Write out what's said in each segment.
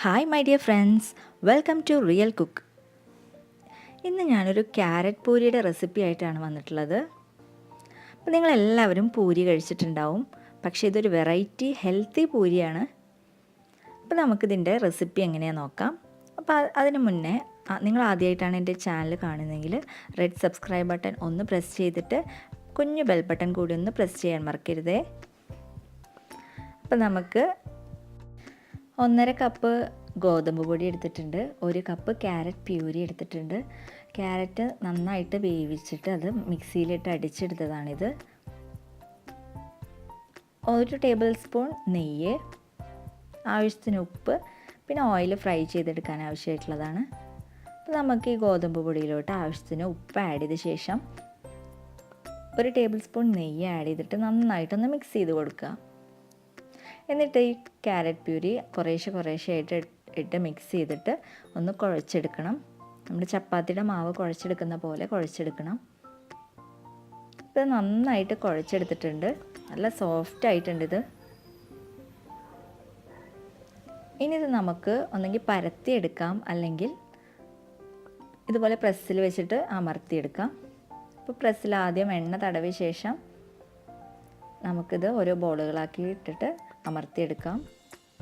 Hi my dear friends, welcome to real cook. ഇന്ന് ഞാനൊരു carrot പൂരിയുടെ recipe ആയിട്ടാണ് വന്നിട്ടുള്ളത്. അപ്പോൾ നിങ്ങളെല്ലാവരും പൂരി കഴിച്ചിട്ടുണ്ടാവും, പക്ഷേ ഇതൊരു വെറൈറ്റി ഹെൽത്തി പൂരിയാണ്. അപ്പോൾ നമുക്കിതിൻ്റെ റെസിപ്പി എങ്ങനെയാണെന്ന് നോക്കാം. അപ്പോൾ അതിന് മുന്നേ നിങ്ങൾ ആദ്യമായിട്ടാണ് എൻ്റെ ചാനൽ കാണുന്നതെങ്കിൽ റെഡ് സബ്സ്ക്രൈബ് ബട്ടൺ ഒന്ന് പ്രസ് ചെയ്തിട്ട് കുഞ്ഞു ബെൽ ബട്ടൺ കൂടി ഒന്ന് പ്രസ് ചെയ്യാൻ മറക്കരുതേ. അപ്പോൾ നമുക്ക് 1.5 കപ്പ് ഗോതമ്പ് പൊടി എടുത്തിട്ടുണ്ട്, 1 കപ്പ് ക്യാരറ്റ് പ്യൂരി എടുത്തിട്ടുണ്ട്. ക്യാരറ്റ് നന്നായിട്ട് വേവിച്ചിട്ട് അത് മിക്സിയിലിട്ട് അടിച്ചെടുത്തതാണിത്. 1 ടേബിൾ സ്പൂൺ നെയ്യ്, ആവശ്യത്തിന് ഉപ്പ്, പിന്നെ ഓയിൽ ഫ്രൈ ചെയ്തെടുക്കാൻ ആവശ്യമായിട്ടുള്ളതാണ്. അപ്പോൾ നമുക്ക് ഈ ഗോതമ്പ് പൊടിയിലോട്ട് ആവശ്യത്തിന് ഉപ്പ് ആഡ് ചെയ്ത ശേഷം 1 ടേബിൾ സ്പൂൺ നെയ്യ് ആഡ് ചെയ്തിട്ട് നന്നായിട്ടൊന്ന് മിക്സ് ചെയ്ത് കൊടുക്കുക. എന്നിട്ട് ഈ ക്യാരറ്റ് പ്യൂരി കുറേശ്ശെ ഇട്ട് മിക്സ് ചെയ്തിട്ട് ഒന്ന് കുഴച്ചെടുക്കണം. നമ്മുടെ ചപ്പാത്തിയുടെ മാവ് കുഴച്ചെടുക്കുന്ന പോലെ കുഴച്ചെടുക്കണം. ഇത് നന്നായിട്ട് കുഴച്ചെടുത്തിട്ടുണ്ട്, നല്ല സോഫ്റ്റ് ആയിട്ടുണ്ട് ഇത്. ഇനി ഇത് നമുക്ക് ഒന്നെങ്കിൽ പരത്തിയെടുക്കാം, അല്ലെങ്കിൽ ഇതുപോലെ പ്രസ്സിൽ വെച്ചിട്ട് അമർത്തിയെടുക്കാം. അപ്പോൾ പ്രസ്സിൽ ആദ്യം എണ്ണ തടവിയ ശേഷം നമുക്കിത് ഓരോ ബോളുകളാക്കി ഇട്ടിട്ട് അമർത്തിയെടുക്കാം.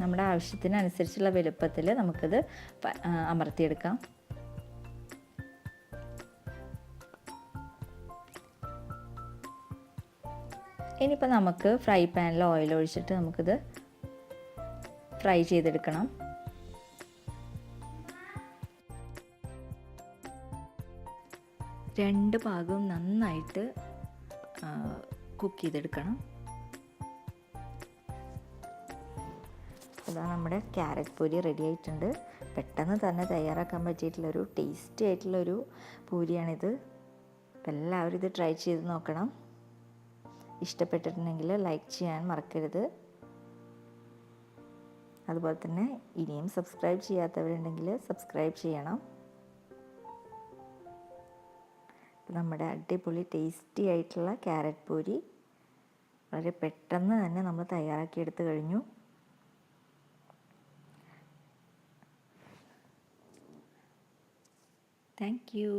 നമ്മുടെ ആവശ്യത്തിനനുസരിച്ചുള്ള വലുപ്പത്തിൽ നമുക്കിത് അമർത്തിയെടുക്കാം. ഇനിയിപ്പോൾ നമുക്ക് ഫ്രൈ പാനിൽ ഓയിൽ ഒഴിച്ചിട്ട് നമുക്കിത് ഫ്രൈ ചെയ്തെടുക്കണം. രണ്ട് ഭാഗവും നന്നായിട്ട് കുക്ക് ചെയ്തെടുക്കണം. ഇതാ നമ്മുടെ ക്യാരറ്റ് പൂരി റെഡി ആയിട്ടുണ്ട്. പെട്ടെന്ന് തന്നെ തയ്യാറാക്കാൻ പറ്റിയിട്ടുള്ളൊരു ടേസ്റ്റി ആയിട്ടുള്ളൊരു പൂരിയാണിത്. അപ്പോൾ എല്ലാവരും ഇത് ട്രൈ ചെയ്ത് നോക്കണം. ഇഷ്ടപ്പെട്ടിട്ടുണ്ടെങ്കിൽ ലൈക്ക് ചെയ്യാൻ മറക്കരുത്. അതുപോലെ തന്നെ ഇനിയും സബ്സ്ക്രൈബ് ചെയ്യാത്തവരുണ്ടെങ്കിൽ സബ്സ്ക്രൈബ് ചെയ്യണം. നമ്മുടെ അടിപൊളി ടേസ്റ്റി ആയിട്ടുള്ള ക്യാരറ്റ് പൂരി വളരെ പെട്ടെന്ന് തന്നെ നമ്മൾ തയ്യാറാക്കിയെടുത്ത് കഴിഞ്ഞു. Thank you.